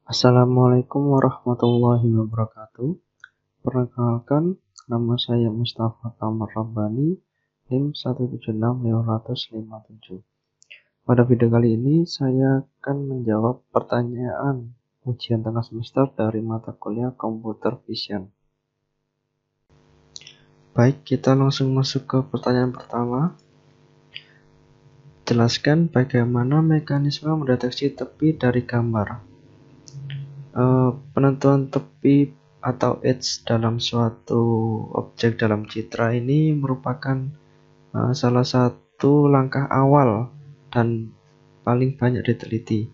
Assalamualaikum warahmatullahi wabarakatuh. Perkenalkan, nama saya Mustafa Kamar Rabbani, NIM 1765557. Pada video kali ini, saya akan menjawab pertanyaan ujian tengah semester dari mata kuliah Computer Vision. Baik, kita langsung masuk ke pertanyaan pertama. Jelaskan bagaimana mekanisme mendeteksi tepi dari gambar. Penentuan tepi atau edge dalam suatu objek dalam citra ini merupakan salah satu langkah awal dan paling banyak diteliti,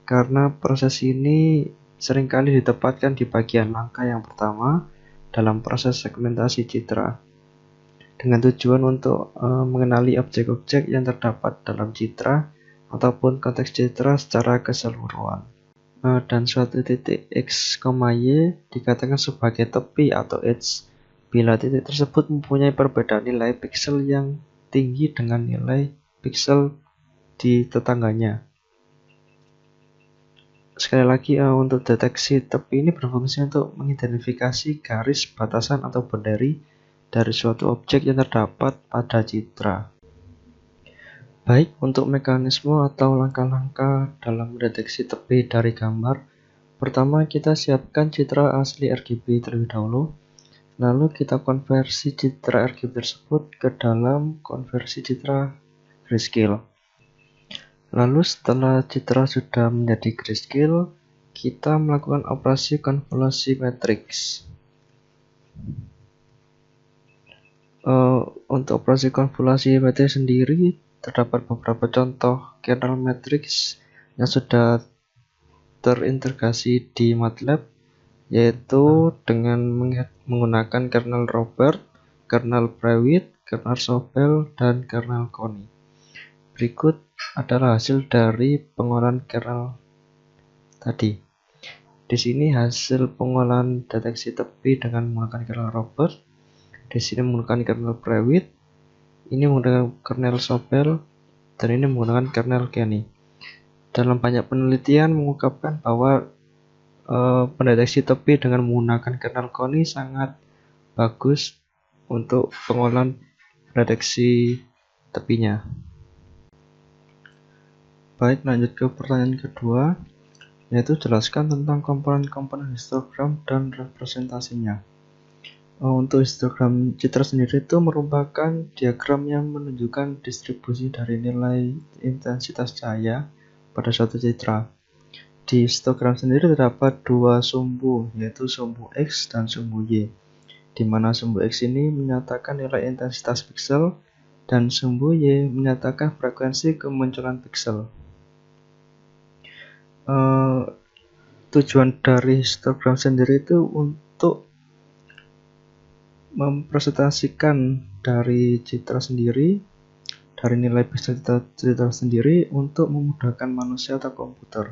karena proses ini seringkali ditempatkan di bagian langkah yang pertama dalam proses segmentasi citra, dengan tujuan untuk mengenali objek-objek yang terdapat dalam citra ataupun konteks citra secara keseluruhan. Dan suatu titik X, Y dikatakan sebagai tepi atau edge bila titik tersebut mempunyai perbedaan nilai piksel yang tinggi dengan nilai piksel di tetangganya. Sekali lagi, untuk deteksi tepi ini berfungsi untuk mengidentifikasi garis, batasan, atau boundary dari suatu objek yang terdapat pada citra. Baik, untuk mekanisme atau langkah-langkah dalam mendeteksi tepi dari gambar, pertama kita siapkan citra asli RGB terlebih dahulu, lalu kita konversi citra RGB tersebut ke dalam konversi citra grayscale. Lalu setelah citra sudah menjadi grayscale, kita melakukan operasi konvolusi matriks. Untuk operasi konvolusi matriks sendiri, terdapat beberapa contoh kernel matrix yang sudah terintegrasi di MATLAB, yaitu dengan menggunakan kernel Robert, kernel Prewitt, kernel Sobel, dan kernel Konni. Berikut adalah hasil dari pengolahan kernel tadi. Di sini hasil pengolahan deteksi tepi dengan menggunakan kernel Robert. Di sini menggunakan kernel Prewitt, ini menggunakan kernel Sobel, dan ini menggunakan kernel Konni. Dalam banyak penelitian mengungkapkan bahwa pendeteksi tepi dengan menggunakan kernel Konni sangat bagus untuk pengolahan deteksi tepinya. Baik, lanjut ke pertanyaan kedua, yaitu jelaskan tentang komponen-komponen histogram dan representasinya. Untuk histogram citra sendiri itu merupakan diagram yang menunjukkan distribusi dari nilai intensitas cahaya pada suatu citra. Di histogram sendiri terdapat dua sumbu, yaitu sumbu X dan sumbu Y, di mana sumbu X ini menyatakan nilai intensitas piksel dan sumbu Y menyatakan frekuensi kemunculan piksel. Tujuan dari histogram sendiri itu untuk mempresentasikan dari citra sendiri, dari nilai piksel citra sendiri untuk memudahkan manusia atau komputer.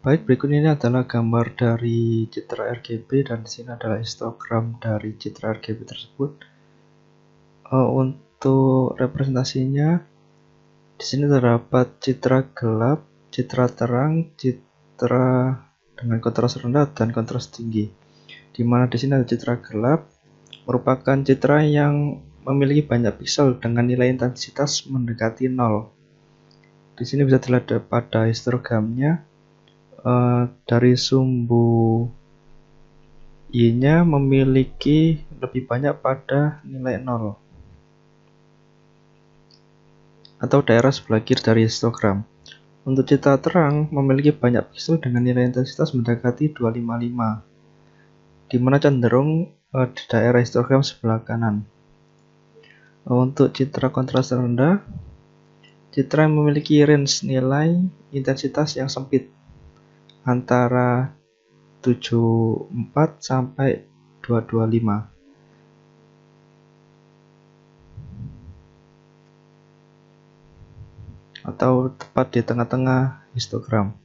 Baik, berikut ini adalah gambar dari citra RGB dan di sini adalah histogram dari citra RGB tersebut. Untuk representasinya, di sini terdapat citra gelap, citra terang, citra dengan kontras rendah dan kontras tinggi. Di mana di sini ada citra gelap, merupakan citra yang memiliki banyak piksel dengan nilai intensitas mendekati 0. Di sini bisa dilihat pada histogramnya, dari sumbu Y-nya memiliki lebih banyak pada nilai 0 atau daerah sebelah kiri dari histogram. Untuk citra terang memiliki banyak piksel dengan nilai intensitas mendekati 255, di mana cenderung di daerah histogram sebelah kanan. Untuk citra kontras rendah, citra yang memiliki range nilai intensitas yang sempit antara 74 sampai 225. Atau tepat di tengah-tengah histogram.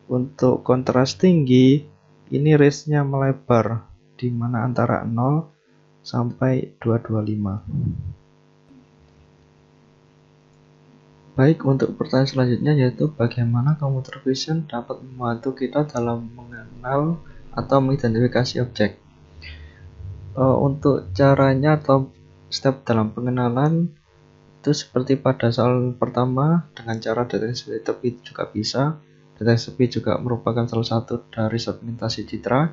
Untuk kontras tinggi, ini range-nya melebar di mana antara 0 sampai 225. Baik, untuk pertanyaan selanjutnya yaitu bagaimana computer vision dapat membantu kita dalam mengenal atau mengidentifikasi objek. Untuk caranya atau step dalam pengenalan itu seperti pada soal pertama dengan cara deteksi speed juga bisa. Deteksi speed juga merupakan salah satu dari segmentasi citra.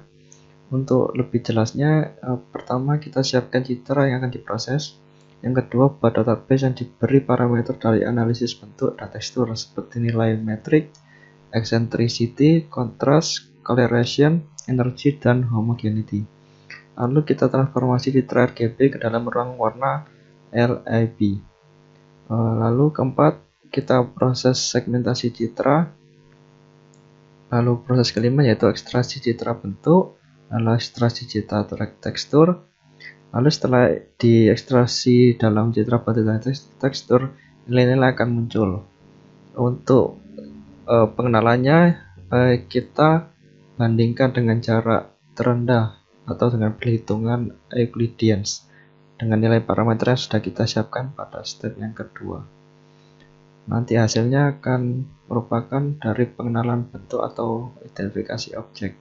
Untuk lebih jelasnya, pertama kita siapkan citra yang akan diproses. Yang kedua, buat database yang diberi parameter dari analisis bentuk dan tekstur seperti nilai metrik, eccentricity, contrast, coloration, energy, dan homogeneity. Lalu kita transformasi citra RGB ke dalam ruang warna LAB. Lalu keempat, kita proses segmentasi citra. Lalu proses kelima yaitu ekstraksi citra bentuk, lalu ekstraksi citra tekstur. Lalu setelah diekstraksi dalam citra bentuk dan tekstur, nilai-nilai akan muncul. Untuk pengenalannya, kita bandingkan dengan jarak terendah atau dengan perhitungan Euclidean dengan nilai parameter yang sudah kita siapkan pada step yang kedua. Nanti hasilnya akan merupakan dari pengenalan bentuk atau identifikasi objek.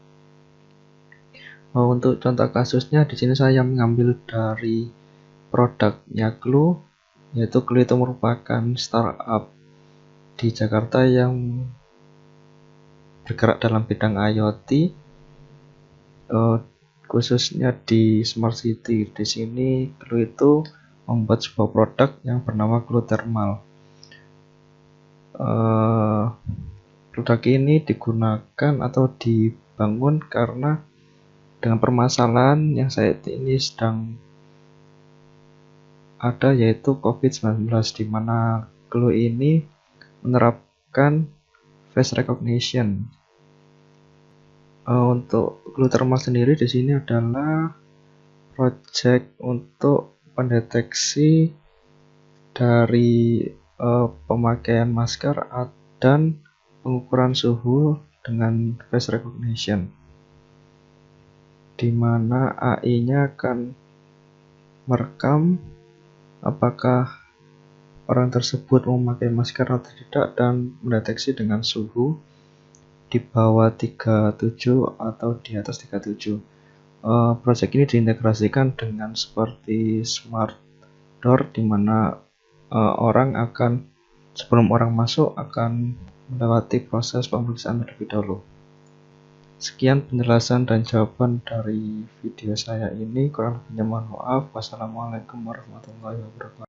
Untuk contoh kasusnya di sini saya mengambil dari produknya Clue, yaitu Clue itu merupakan startup di Jakarta yang bergerak dalam bidang IoT, khususnya di Smart City. Di sini Clue itu membuat sebuah produk yang bernama Clue Thermal. Produk ini digunakan atau dibangun karena dengan permasalahan yang saat ini sedang ada, yaitu COVID-19, di mana Clue ini menerapkan face recognition. Untuk Clue Thermal sendiri di sini adalah project untuk pendeteksi dari pemakaian masker dan pengukuran suhu dengan face recognition, di mana AI-nya akan merekam apakah orang tersebut memakai masker atau tidak dan mendeteksi dengan suhu di bawah 37 atau di atas 37. Project ini diintegrasikan dengan seperti smart door, di mana orang akan sebelum orang masuk akan melewati proses pemeriksaan terlebih dahulu. Sekian penjelasan dan jawaban dari video saya ini, kurang lebihnya mohon maaf. Wassalamualaikum warahmatullahi wabarakatuh.